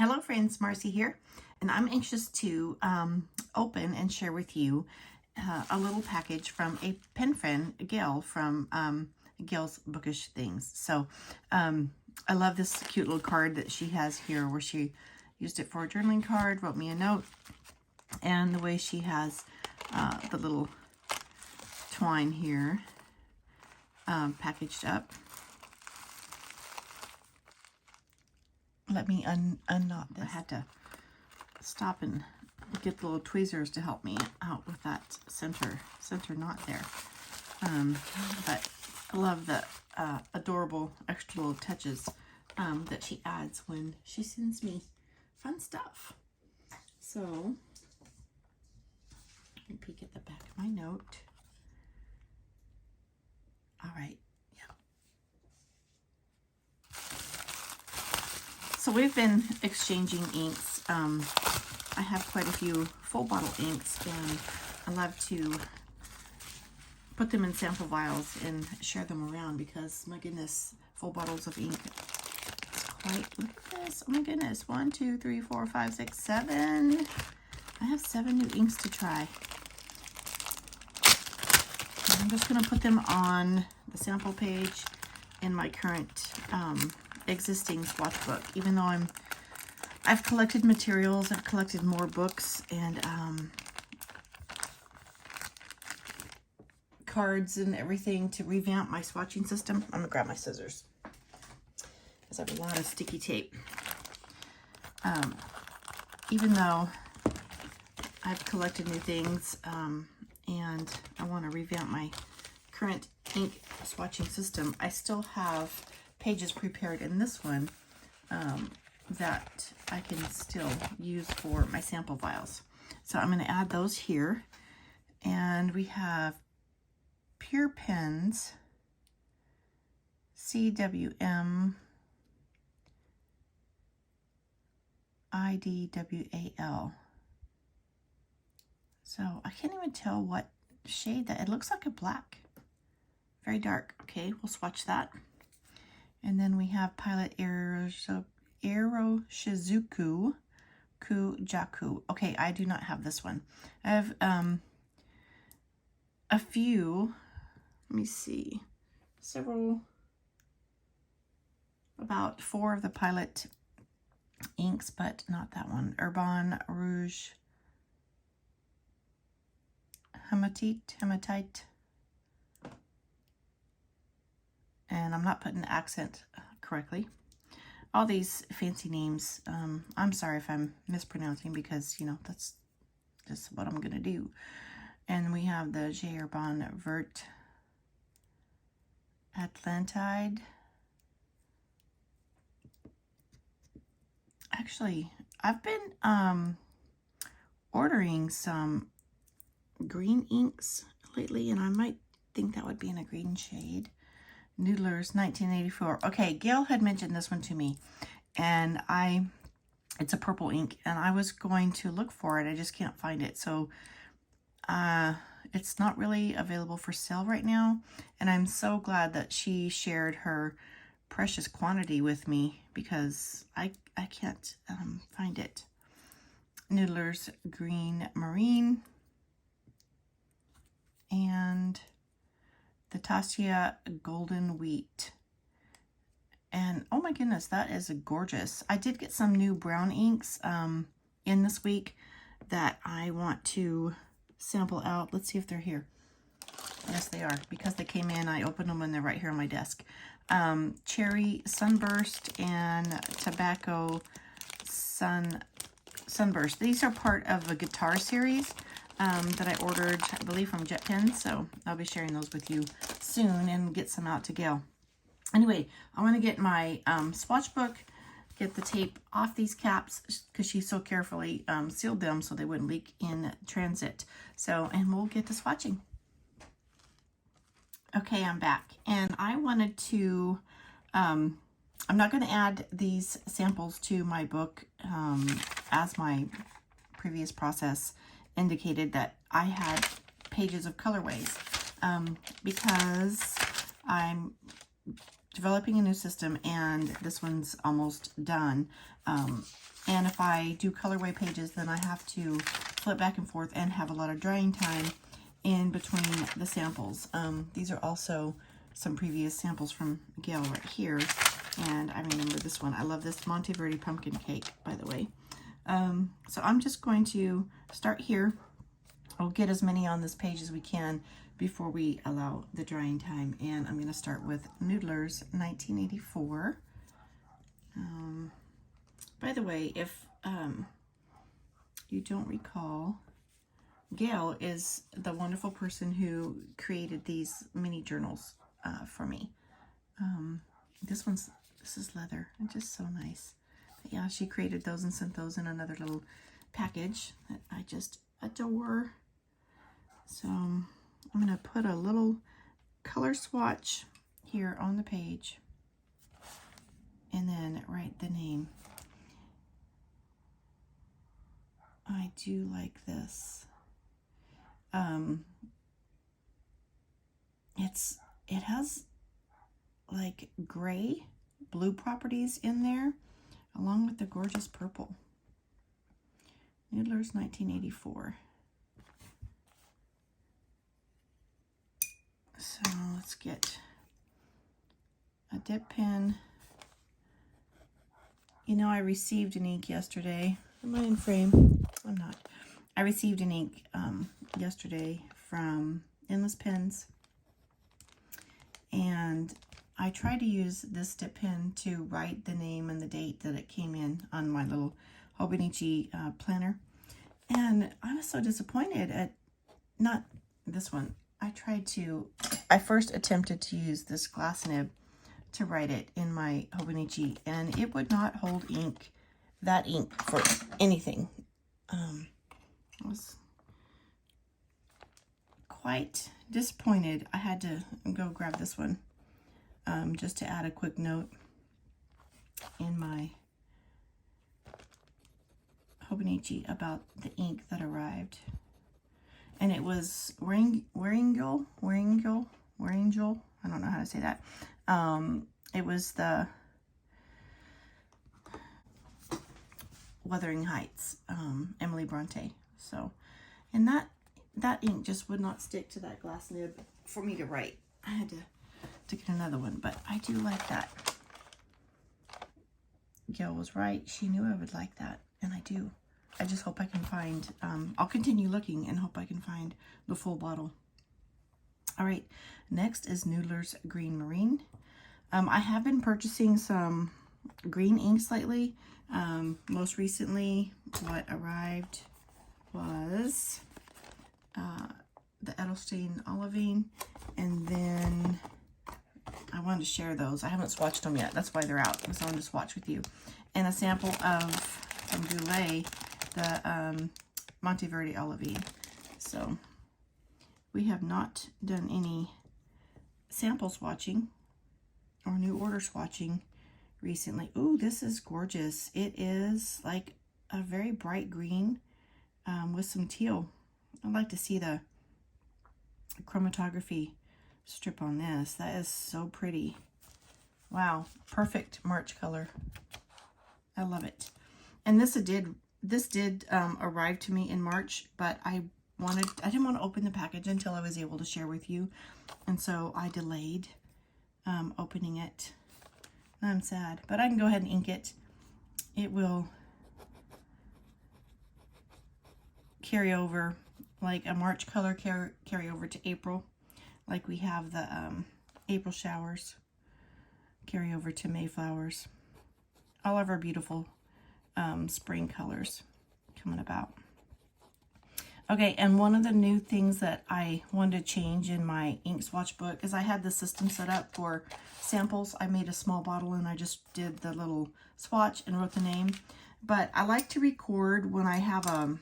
Hello friends, Marcy here, and I'm anxious to open and share with you a little package from a pen friend, Gail, from Gail's Bookish Things. So I love this cute little card that she has here where she used it for a journaling card, wrote me a note, and the way she has the little twine here packaged up. Let me unknot this. I had to stop and get the little tweezers to help me out with that center knot there. But I love the adorable extra little touches that she adds when she sends me fun stuff. So, let me peek at the back of my note. All right. So we've been exchanging inks. I have quite a few full bottle inks, and I love to put them in sample vials and share them around because, my goodness, full bottles of ink. Look at this. Oh my goodness. 1, 2, 3, 4, 5, 6, 7. I have 7 new inks to try. And I'm just going to put them on the sample page in my current existing swatch book, even though I've collected materials, I've collected more books and cards and everything to revamp my swatching system. I'm gonna grab my scissors because I have a lot of sticky tape. Even though I've collected new things and I want to revamp my current ink swatching system, I still have pages prepared in this one that I can still use for my sample vials. So I'm going to add those here. And we have Pure Pens, CWM, IDWAL. So I can't even tell what shade that, it looks like a black. Very dark. Okay, we'll swatch that. And then we have Pilot Aero Shizuku Kujaku. Okay, I do not have this one. I have a few, let me see, about 4 of the Pilot inks, but not that one. Urban Rouge Hematite. And I'm not putting the accent correctly. All these fancy names, I'm sorry if I'm mispronouncing because, you know, that's just what I'm going to do. And we have the J. Urban Vert Atlantide. Actually, I've been ordering some green inks lately, and I might think that would be in a green shade. Noodlers 1984. Okay, Gail had mentioned this one to me, and it's a purple ink, and I was going to look for it. I just can't find it. So it's not really available for sale right now, and I'm so glad that she shared her precious quantity with me because I can't find it. Noodlers Green Marine and the Tassia Golden Wheat. And oh my goodness, that is gorgeous. I did get some new brown inks in this week that I want to sample out. Let's see if they're here. Yes, they are. Because they came in, I opened them and they're right here on my desk. Cherry Sunburst and Tobacco Sunburst. These are part of a guitar series that I ordered, I believe, from Jet Pens. So I'll be sharing those with you soon and get some out to Gail. Anyway, I want to get my swatch book, get the tape off these caps because she so carefully sealed them so they wouldn't leak in transit. So, and we'll get to swatching. Okay, I'm back. And I wanted to, I'm not going to add these samples to my book as my previous process indicated that I had pages of colorways because I'm developing a new system, and this one's almost done. And if I do colorway pages, then I have to flip back and forth and have a lot of drying time in between the samples. These are also some previous samples from Gail right here, and I remember this one. I love this Monteverde pumpkin cake, by the way. So I'm just going to start here. We'll get as many on this page as we can before we allow the drying time, and I'm going to start with Noodler's 1984. By the way, if you don't recall, Gail is the wonderful person who created these mini journals for me. This is leather and just so nice. But yeah, she created those and sent those in another little package that I just adore. So I'm going to put a little color swatch here on the page and then write the name. I do like this. It has like gray, blue properties in there, along with the gorgeous purple. Noodler's 1984. So let's get a dip pen. You know, I received an ink yesterday. Am I in frame? I'm not. I received an ink yesterday from Endless Pens, and I tried to use this dip pen to write the name and the date that it came in on my little Hobonichi planner, and I was so disappointed at not this one. I first attempted to use this glass nib to write it in my Hobonichi, and it would not hold ink, that ink, for anything. I was quite disappointed. I had to go grab this one just to add a quick note in my Hobonichi about the ink that arrived. And it was Waringel. I don't know how to say that. It was the Wuthering Heights, Emily Bronte. So, and that ink just would not stick to that glass nib for me to write. I had to get another one, but I do like that. Gail was right. She knew I would like that, and I do. I just hope I can find, I'll continue looking and hope I can find the full bottle. All right, next is Noodler's Green Marine. I have been purchasing some green inks lately. Most recently, what arrived was the Edelstein Olivine, and then I wanted to share those. I haven't swatched them yet. That's why they're out, because I wanted to swatch with you. And a sample of, from Goulet, the Monteverde Olivine. So we have not done any sample swatching or new order swatching recently. Ooh, this is gorgeous. It is like a very bright green with some teal. I'd like to see the chromatography strip on this. That is so pretty. Wow, perfect March color. I love it. And this did arrive to me in March, but I didn't want to open the package until I was able to share with you, and so I delayed opening it. I'm sad, but I can go ahead and ink it. It will carry over, like a March color carry over to April, like we have the April showers carry over to Mayflowers. All of our beautiful spring colors coming about. Okay, and one of the new things that I wanted to change in my ink swatch book is I had the system set up for samples. I made a small bottle and I just did the little swatch and wrote the name. But I like to record when I have an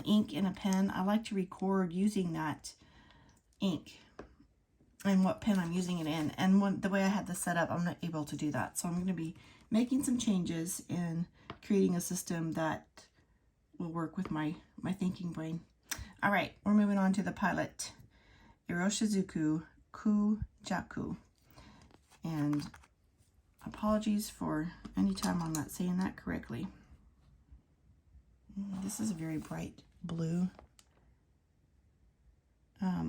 ink in a pen. I like to record using that ink and what pen I'm using it in. And the way I had this set up, I'm not able to do that. So I'm going to be making some changes in creating a system that will work with my thinking brain. All right, we're moving on to the Pilot Iroshizuku Kujaku. And apologies for any time I'm not saying that correctly. This is a very bright blue.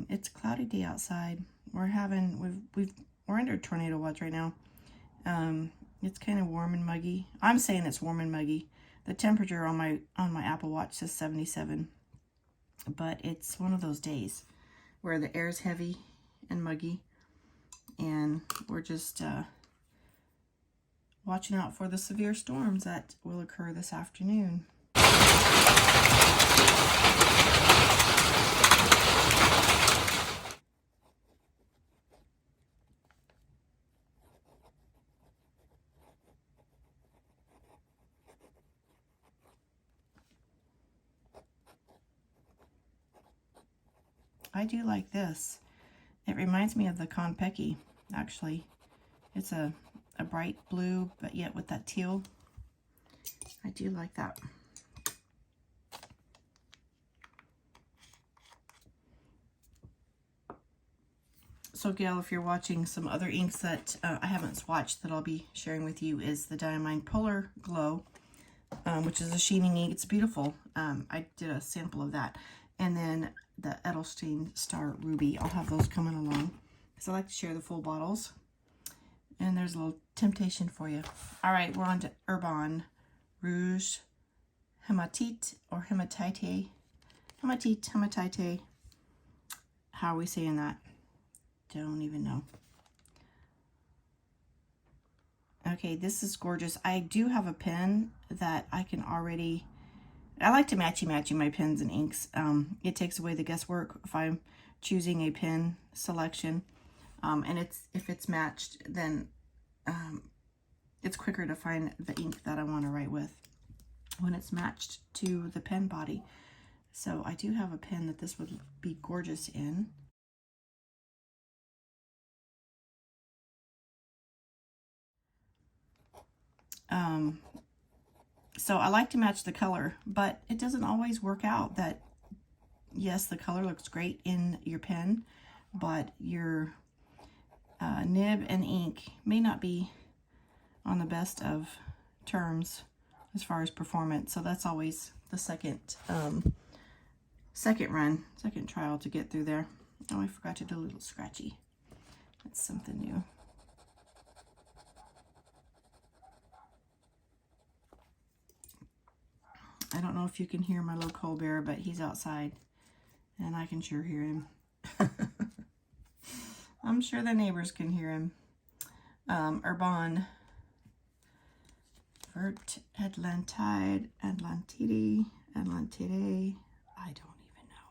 It's a cloudy day outside. We're under tornado watch right now. It's kind of warm and muggy. I'm saying it's warm and muggy. The temperature on my Apple Watch says 77, but it's one of those days where the air is heavy and muggy, and we're just watching out for the severe storms that will occur this afternoon. I do like this. It reminds me of the Konpeki, actually. It's a bright blue, but yet with that teal. I do like that. So Gail, if you're watching, some other inks that I haven't swatched that I'll be sharing with you is the Diamine Polar Glow, which is a sheening ink. It's beautiful. I did a sample of that. And then the Edelstein Star Ruby. I'll have those coming along because I like to share the full bottles. And there's a little temptation for you. All right, we're on to Urban Rouge Hematite or Hematite. Hematite. How are we saying that? Don't even know. Okay, this is gorgeous. I do have a pen that I can already... I like to matchy my pens and inks. It takes away the guesswork if I'm choosing a pen selection. And if it's matched, then it's quicker to find the ink that I want to write with when it's matched to the pen body. So I do have a pen that this would be gorgeous in. So I like to match the color, but it doesn't always work out that, yes, the color looks great in your pen, but your nib and ink may not be on the best of terms as far as performance. So that's always the second trial to get through there. Oh, I forgot to do a little scratchy. That's something new. I don't know if you can hear my little Colbert, but he's outside, and I can sure hear him. I'm sure the neighbors can hear him. Urban Vert Atlantide, Atlantide. I don't even know.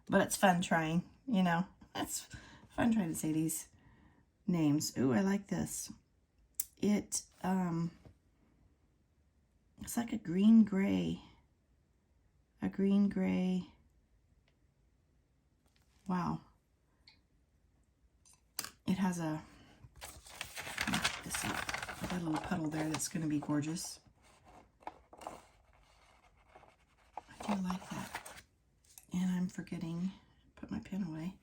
But it's fun trying, you know. It's fun trying to say these names. Ooh, I like this. It's like a green gray. Wow. It has a little puddle there that's going to be gorgeous. I do like that. And I'm forgetting to put my pen away.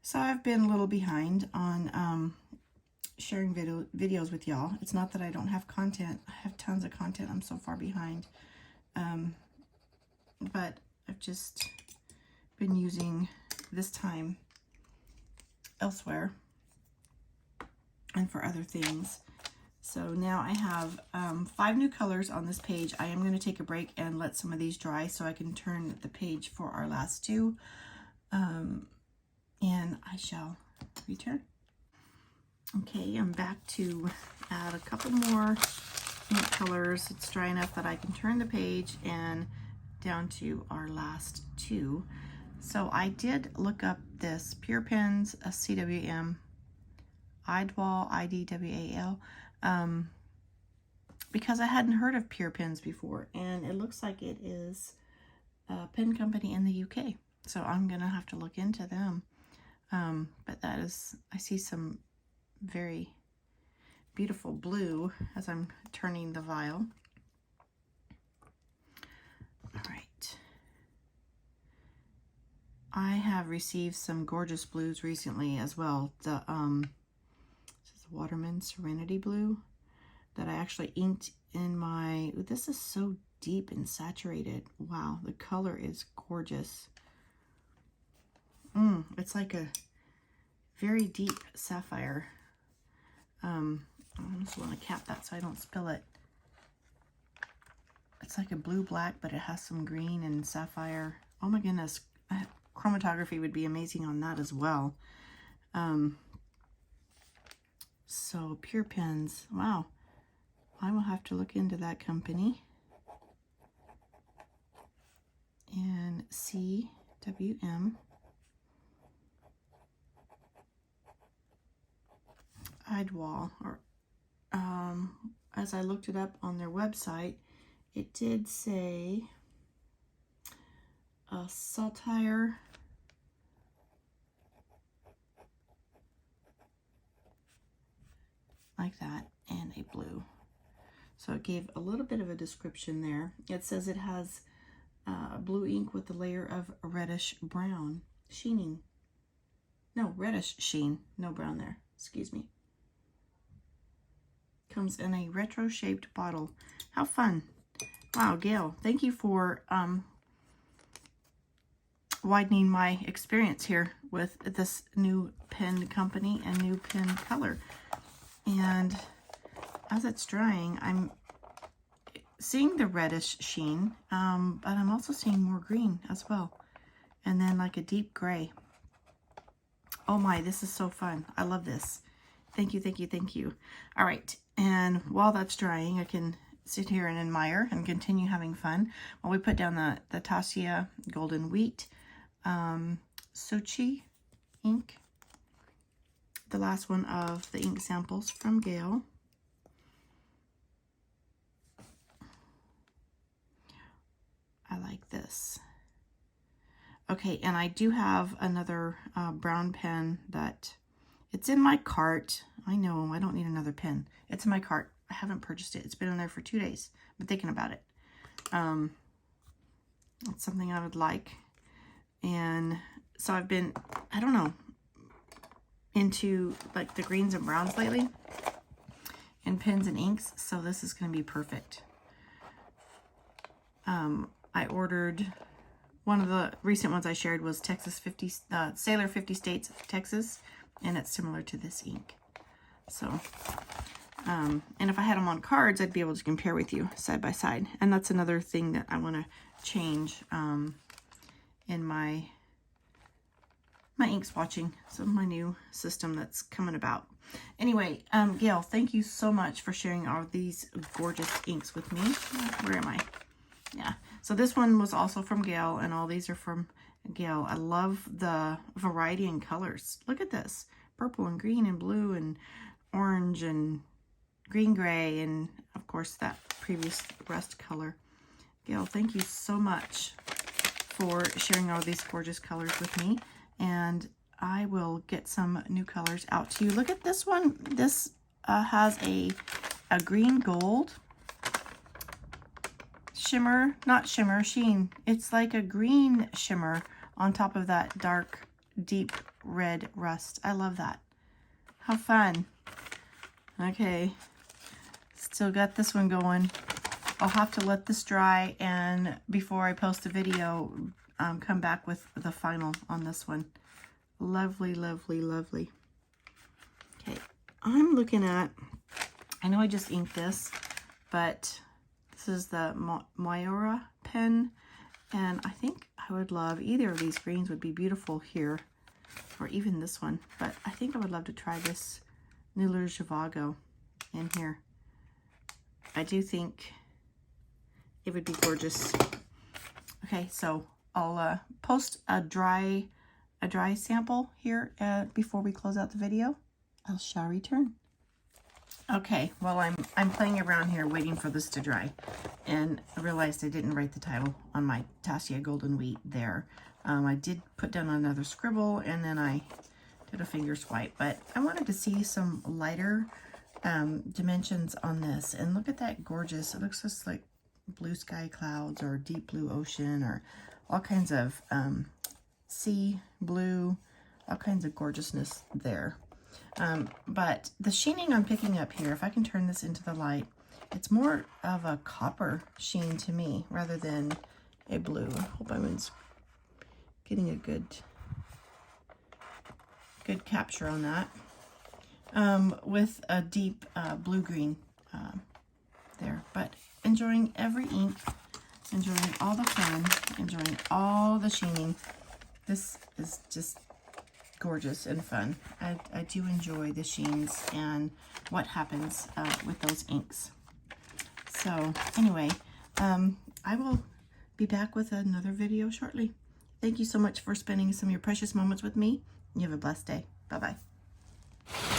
So I've been a little behind on sharing videos with y'all. It's not that I don't have content. I have tons of content. I'm so far behind. But I've just been using this time elsewhere and for other things. So now I have 5 new colors on this page. I am going to take a break and let some of these dry so I can turn the page for our last 2. And I shall return. Okay, I'm back to add a couple more ink colors. It's dry enough that I can turn the page and down to our last 2. So I did look up this Pure Pens, a CWM, Idwal, IDWAL, because I hadn't heard of Pure Pens before, and it looks like it is a pen company in the UK. So I'm gonna have to look into them. But that is, I see some very beautiful blue as I'm turning the vial. All right. I have received some gorgeous blues recently as well. The this is Waterman Serenity Blue that I actually inked in my, this is so deep and saturated. Wow, the color is gorgeous. It's like a very deep sapphire. I just want to cap that so I don't spill it. It's like a blue-black, but it has some green and sapphire. Oh my goodness. Chromatography would be amazing on that as well. So Pure Pens. Wow. I will have to look into that company. And CWM. Idwall. Or, as I looked it up on their website, it did say a satire like that and a blue. So it gave a little bit of a description there. It says it has blue ink with a layer of reddish brown sheening. No, reddish sheen. No brown there. Excuse me. Comes in a retro shaped bottle. How fun. Wow, Gail, thank you for widening my experience here with this new pen company and new pen color. And as it's drying, I'm seeing the reddish sheen, but I'm also seeing more green as well. And then like a deep gray. Oh my, this is so fun. I love this. Thank you, thank you, thank you. All right, and while that's drying, I can sit here and admire and continue having fun while we put down the Tassia Golden Wheat Swatching ink. The last one of the ink samples from Gail. I like this. Okay, and I do have another brown pen that it's in my cart. I know, I don't need another pen. It's in my cart. I haven't purchased it. It's been in there for 2 days. I'm thinking about it. It's something I would like. And so I've been, I don't know, into like the greens and browns lately in pens and inks. So this is going to be perfect. I ordered, one of the recent ones I shared was Texas 50, Sailor 50 States of Texas, and it's similar to this ink. So, and if I had them on cards, I'd be able to compare with you side by side. And that's another thing that I want to change in my ink swatching. So my new system that's coming about. Anyway, Gail, thank you so much for sharing all these gorgeous inks with me. Where am I? Yeah. So this one was also from Gail, and all these are from Gail. I love the variety in colors. Look at this. Purple and green and blue and orange and green gray, and of course that previous rust color. Gail, thank you so much for sharing all these gorgeous colors with me, and I will get some new colors out to you. Look at this one. This has a green gold shimmer, not shimmer, sheen. It's like a green shimmer on top of that dark, deep red rust. I love that. How fun. Okay, still got this one going. I'll have to let this dry, and before I post the video, come back with the final on this one. Lovely, lovely, lovely. Okay, I'm looking at, I know I just inked this, but this is the Mayora pen, and I think I would love, either of these greens would be beautiful here, or even this one, but I think I would love to try this Nuller Zhivago in here. I do think it would be gorgeous. Okay, so I'll post a dry sample here before we close out the video. I shall return. Okay, well, I'm playing around here waiting for this to dry, and I realized I didn't write the title on my Tassia Golden Wheat there. I did put down another scribble, and then I did a finger swipe, but I wanted to see some lighter dimensions on this. And look at that gorgeous, it looks just like blue sky clouds or deep blue ocean or all kinds of sea blue, all kinds of gorgeousness there. But the sheening I'm picking up here, if I can turn this into the light, it's more of a copper sheen to me rather than a blue. I hope I'm getting a good capture on that. With a deep blue-green there. But enjoying every ink, enjoying all the fun, enjoying all the sheening. This is just gorgeous and fun. I do enjoy the sheens and what happens with those inks. So anyway, I will be back with another video shortly. Thank you so much for spending some of your precious moments with me. You have a blessed day. Bye-bye.